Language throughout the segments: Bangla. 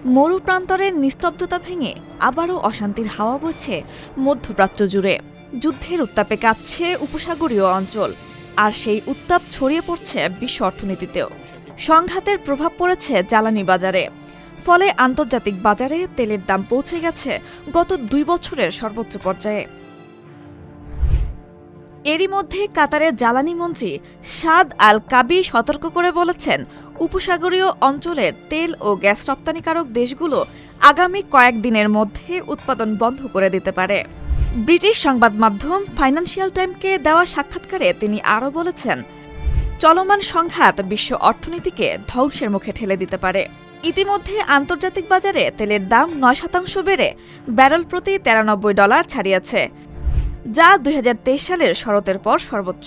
মরুপ্রান্তরের নিস্তব্ধতা ভেঙে আবারও অশান্তির হাওয়া বইছে মধ্যপ্রাচ্য জুড়ে। যুদ্ধের উত্তাপে কাঁপছে উপসাগরীয় অঞ্চল, আর সেই উত্তাপ ছড়িয়ে পড়ছে বিশ্ব অর্থনীতিতেও। সংঘাতের প্রভাব পড়েছে জ্বালানি বাজারে, ফলে আন্তর্জাতিক বাজারে তেলের দাম পৌঁছে গেছে গত 2 বছরের সর্বোচ্চ পর্যায়ে। এরই মধ্যে কাতারের জ্বালানি মন্ত্রী সাদ আল কাবি সতর্ক করে বলেছেন, উপসাগরীয় অঞ্চলের তেল ও গ্যাস রপ্তানিকারক দেশগুলো আগামী কয়েকদিনের মধ্যে উৎপাদন বন্ধ করে দিতে পারে। ব্রিটিশ সংবাদ মাধ্যম ফাইন্যান্সিয়াল টাইমকে দেওয়া সাক্ষাৎকারে তিনি আরও বলেছেন, চলমান সংঘাত বিশ্ব অর্থনীতিকে ধ্বংসের মুখে ঠেলে দিতে পারে। ইতিমধ্যে আন্তর্জাতিক বাজারে তেলের দাম 9% বেড়ে ব্যারেল প্রতি $93 ছাড়িয়েছে, যা 2023 সালের শরতের পর সর্বোচ্চ।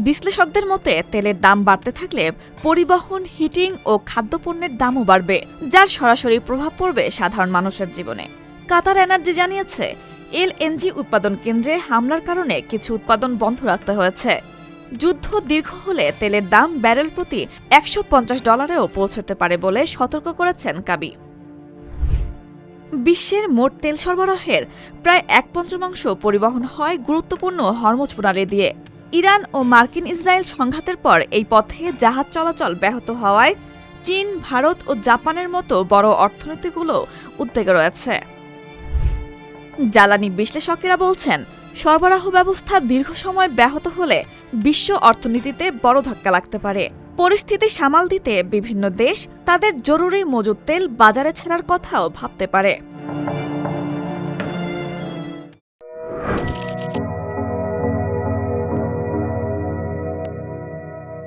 বিশ্লেষকদের মতে তেলের দাম বাড়তে থাকলে পরিবহন, হিটিং ও খাদ্যপণ্যের দামও বাড়বে, যার সরাসরি প্রভাব পড়বে সাধারণ মানুষের জীবনে। কাতার এনার্জি জানিয়েছে, এলএনজি উৎপাদন কেন্দ্রে হামলার কারণে কিছু উৎপাদন বন্ধ রাখতে হয়েছে। যুদ্ধ দীর্ঘ হলে তেলের দাম ব্যারেল প্রতি $150-এও পৌঁছতে পারে বলে সতর্ক করেছেন কাবি। বিশ্বের মোট তেল সরবরাহের প্রায় 1/5 পরিবহন হয় গুরুত্বপূর্ণ হরমুজ প্রণালী দিয়ে। ইরান ও মার্কিন ইসরায়েল সংঘাতের পর এই পথে জাহাজ চলাচল ব্যাহত হওয়ায় চীন, ভারত ও জাপানের মতো বড় অর্থনীতিগুলো উদ্বেগে রয়েছে। জ্বালানি বিশ্লেষকেরা বলছেন, সরবরাহ ব্যবস্থা দীর্ঘ সময় ব্যাহত হলে বিশ্ব অর্থনীতিতে বড় ধাক্কা লাগতে পারে। পরিস্থিতি সামাল দিতে বিভিন্ন দেশ তাদের জরুরি মজুদ তেল বাজারে ছাড়ার কথাও ভাবতে পারে।